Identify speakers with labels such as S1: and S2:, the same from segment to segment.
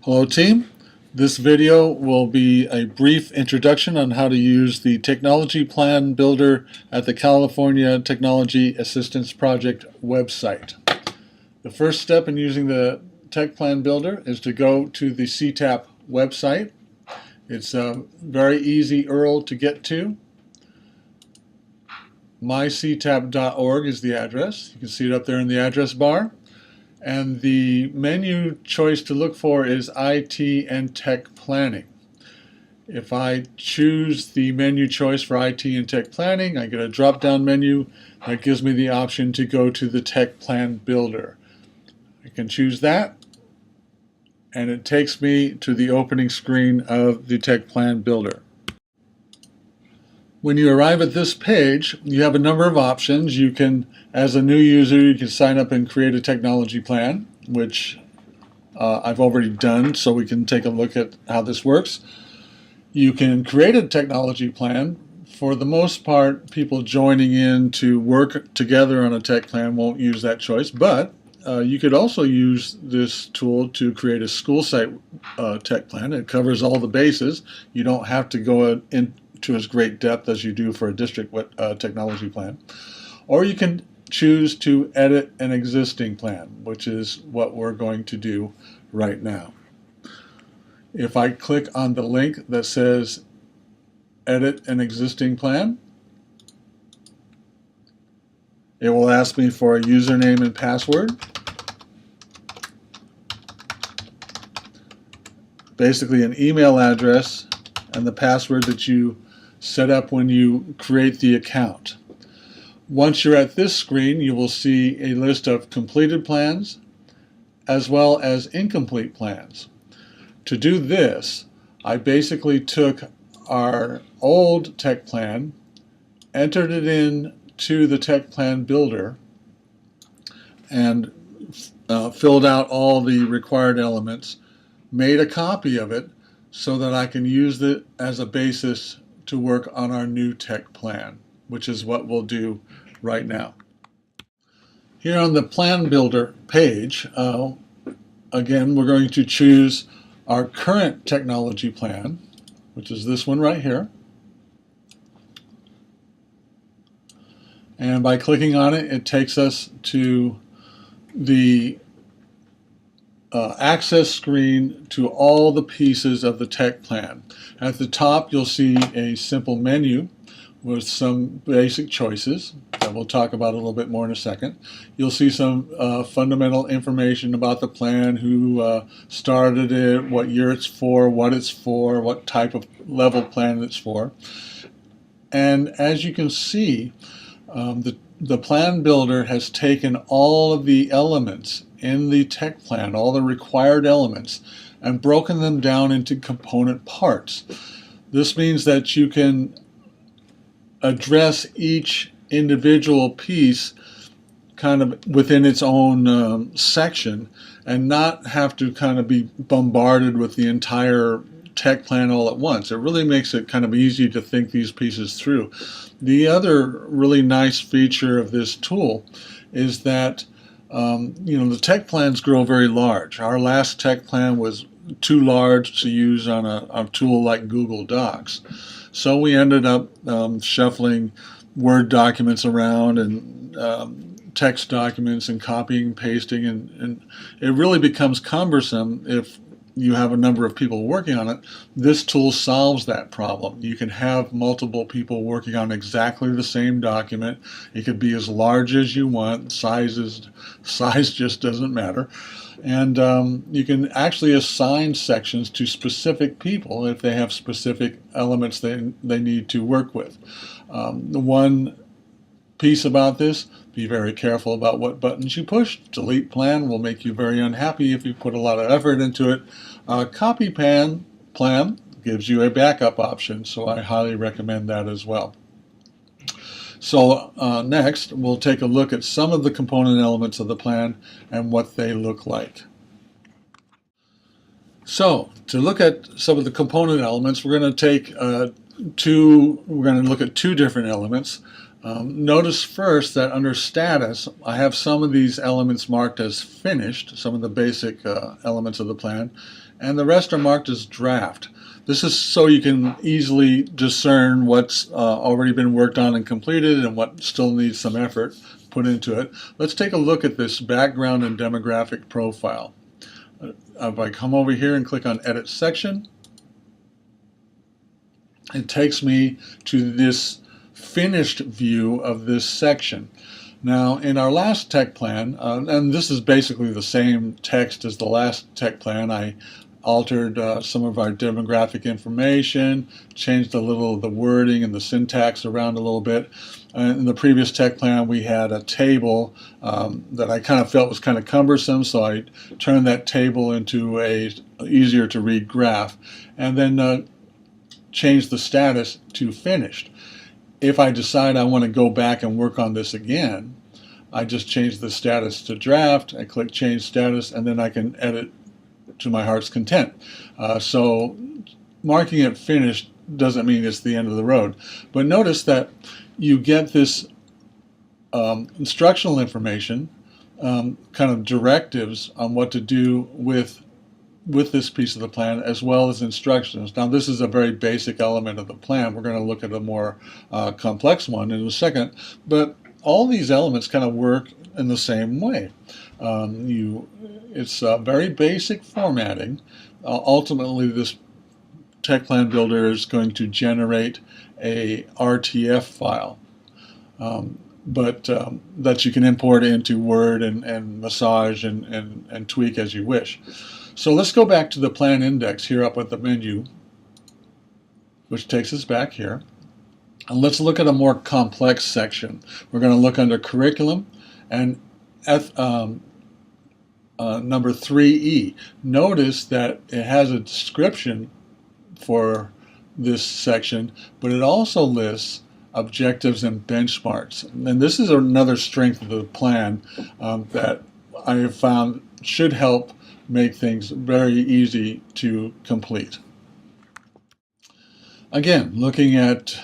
S1: Hello team. This video will be a brief introduction on how to use the Technology Plan Builder at the California Technology Assistance Project website. The first step in using the Tech Plan Builder is to go to the CTAP website. It's a very easy URL to get to. myctap.org is the address. You can see it up there in the address bar. And the menu choice to look for is IT and Tech Planning. If I choose the menu choice for IT and Tech Planning, I get a drop-down menu that gives me the option to go to the Tech Plan Builder. I can choose that, and it takes me to the opening screen of the Tech Plan Builder. When you arrive at this page, you have a number of options. You can, as a new user, you can sign up and create a technology plan, which I've already done, so we can take a look at how this works. You can create a technology plan. For the most part, people joining in to work together on a tech plan won't use that choice, but you could also use this tool to create a school site tech plan. It covers all the bases. You don't have to go into as great depth as you do for a district technology plan. Or you can choose to edit an existing plan, which is what we're going to do right now. If I click on the link that says edit an existing plan, it will ask me for a username and password. Basically an email address and the password that you set up when you create the account. Once you're at this screen, you will see a list of completed plans as well as incomplete plans. To do this, I basically took our old tech plan, entered it in to the Tech Plan Builder, and filled out all the required elements, made a copy of it so that I can use it as a basis to work on our new tech plan, which is what we'll do right now. Here on the Plan Builder page, again, we're going to choose our current technology plan, which is this one right here. And by clicking on it, it takes us to the access screen to all the pieces of the tech plan. At the top, you'll see a simple menu with some basic choices that we'll talk about a little bit more in a second. You'll see some fundamental information about the plan, who started it, what year it's for, what type of level plan it's for. And as you can see, the Plan Builder has taken all of the elements in the tech plan, all the required elements, and broken them down into component parts. This means that you can address each individual piece kind of within its own section and not have to kind of be bombarded with the entire tech plan all at once. It really makes it kind of easy to think these pieces through. The other really nice feature of this tool is that the tech plans grow very large. Our last tech plan was too large to use on a tool like Google Docs. So we ended up shuffling Word documents around and text documents and copying and pasting, and it really becomes cumbersome if you have a number of people working on it. This tool solves that problem. You can have multiple people working on exactly the same document. It could be as large as you want. Size just doesn't matter. And you can actually assign sections to specific people if they have specific elements they need to work with. The one piece about this, be very careful about what buttons you push. Delete plan will make you very unhappy if you put a lot of effort into it. Copy plan gives you a backup option, so I highly recommend that as well. So next, we'll take a look at some of the component elements of the plan and what they look like. So to look at some of the component elements, we're going to look at two different elements. Notice first that under status, I have some of these elements marked as finished, some of the basic elements of the plan, and the rest are marked as draft. This is so you can easily discern what's already been worked on and completed and what still needs some effort put into it. Let's take a look at this background and demographic profile. If I come over here and click on Edit Section, it takes me to this finished view of this section. Now, in our last tech plan, and this is basically the same text as the last tech plan, I altered some of our demographic information, changed a little of the wording and the syntax around a little bit. In the previous tech plan, we had a table that I kind of felt was kind of cumbersome, so I turned that table into a easier to read graph, and then changed the status to finished. If I decide I want to go back and work on this again, I just change the status to draft, I click change status, and then I can edit to my heart's content. So marking it finished doesn't mean it's the end of the road. But notice that you get this instructional information, kind of directives on what to do with this piece of the plan, as well as instructions. Now, this is a very basic element of the plan. We're going to look at a more complex one in a second, but all these elements kind of work in the same way. It's very basic formatting. Ultimately, this tech plan builder is going to generate a RTF file, that you can import into Word and massage and tweak as you wish. So let's go back to the plan index here up at the menu, which takes us back here. And let's look at a more complex section. We're going to look under curriculum and number 3E. Notice that it has a description for this section, but it also lists objectives and benchmarks. And this is another strength of the plan that I have found should help make things very easy to complete. Again, looking at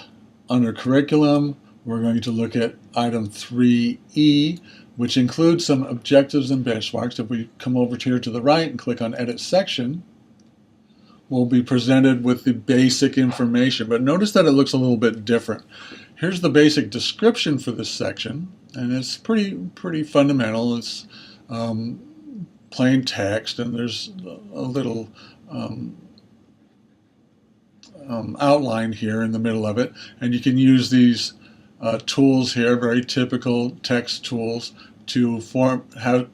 S1: under curriculum, we're going to look at item 3E, which includes some objectives and benchmarks. If we come over here to the right and click on Edit Section, we'll be presented with the basic information. But notice that it looks a little bit different. Here's the basic description for this section, and it's pretty fundamental. It's plain text, and there's a little outline here in the middle of it, and you can use these tools here, very typical text tools, to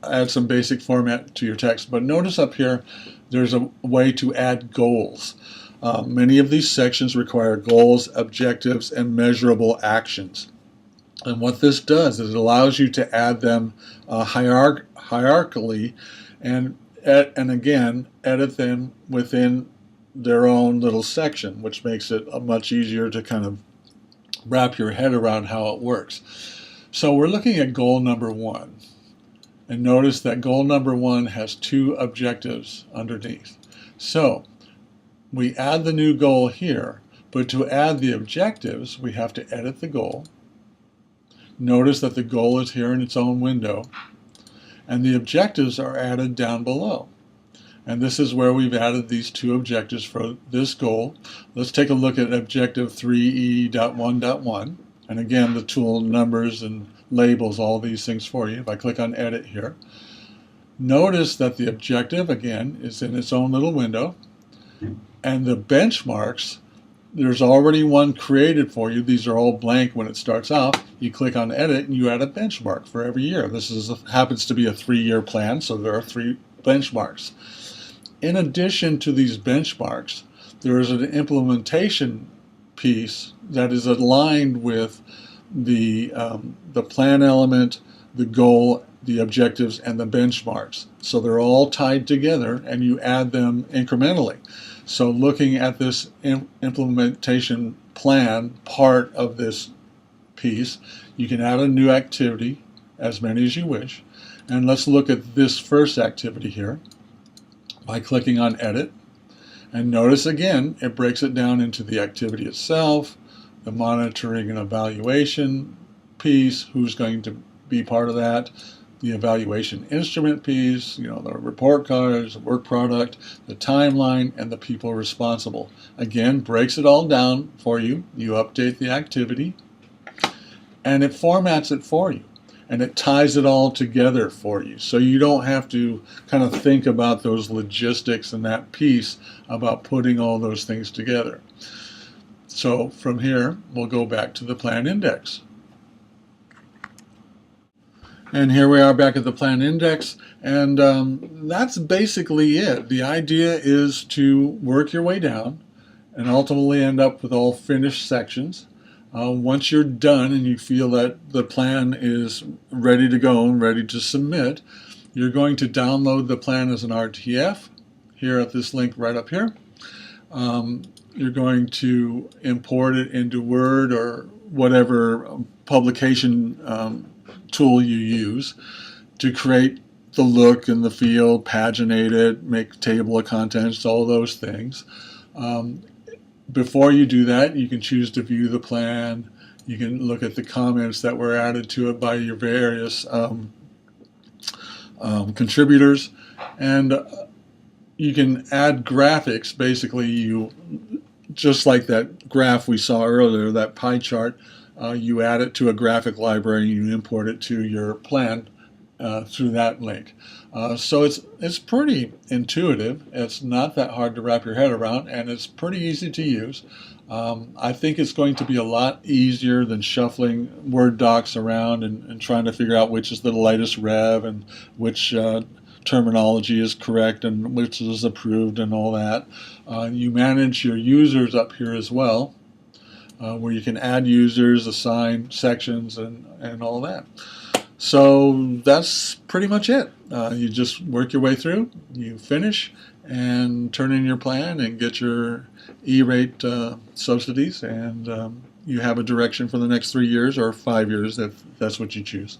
S1: add some basic format to your text. But notice up here there's a way to add goals. Many of these sections require goals, objectives, and measurable actions. And what this does is it allows you to add them hierarchically, and again edit them within their own little section, which makes it much easier to kind of wrap your head around how it works. So we're looking at goal number 1, and notice that goal number 1 has 2 objectives underneath. So we add the new goal here, but to add the objectives we have to edit the goal. Notice that the goal is here in its own window, and the objectives are added down below. And this is where we've added these 2 objectives for this goal. Let's take a look at objective 3E.1.1. And again, the tool numbers and labels all these things for you. If I click on Edit here, notice that the objective, again, is in its own little window. And the benchmarks, there's already one created for you. These are all blank when it starts out. You click on Edit and you add a benchmark for every year. This happens to be a 3-year plan, so there are 3 benchmarks. In addition to these benchmarks, there is an implementation piece that is aligned with the plan element, the goal, the objectives, and the benchmarks. So they're all tied together, and you add them incrementally. So looking at this implementation plan part of this piece, you can add a new activity, as many as you wish. And let's look at this first activity here by clicking on Edit. And notice again, it breaks it down into the activity itself, the monitoring and evaluation piece, who's going to be part of that, the evaluation instrument piece, the report cards, the work product, the timeline, and the people responsible. Again, breaks it all down for you. You update the activity, and it formats it for you. And it ties it all together for you. So you don't have to kind of think about those logistics and that piece about putting all those things together. So from here, we'll go back to the plan index. And here we are back at the plan index, and that's basically it. The idea is to work your way down and ultimately end up with all finished sections. Once you're done and you feel that the plan is ready to go and ready to submit, you're going to download the plan as an RTF here at this link right up here. You're going to import it into Word or whatever publication tool you use to create the look and the feel, paginate it, make table of contents, all those things. Before you do that, you can choose to view the plan. You can look at the comments that were added to it by your various contributors, and you can add graphics. Basically, you just like that graph we saw earlier, that pie chart, you add it to a graphic library and you import it to your plan through that link. So it's pretty intuitive. It's not that hard to wrap your head around, and it's pretty easy to use. I think it's going to be a lot easier than shuffling Word docs around and trying to figure out which is the latest rev and which terminology is correct and which is approved and all that. You manage your users up here as well, where you can add users, assign sections, and all that. So that's pretty much it. You just work your way through, you finish, and turn in your plan and get your E-rate subsidies, and you have a direction for the next 3 years or 5 years if that's what you choose.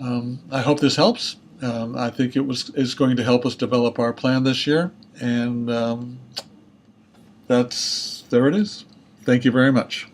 S1: I hope this helps. I think it's going to help us develop our plan this year, and there it is. Thank you very much.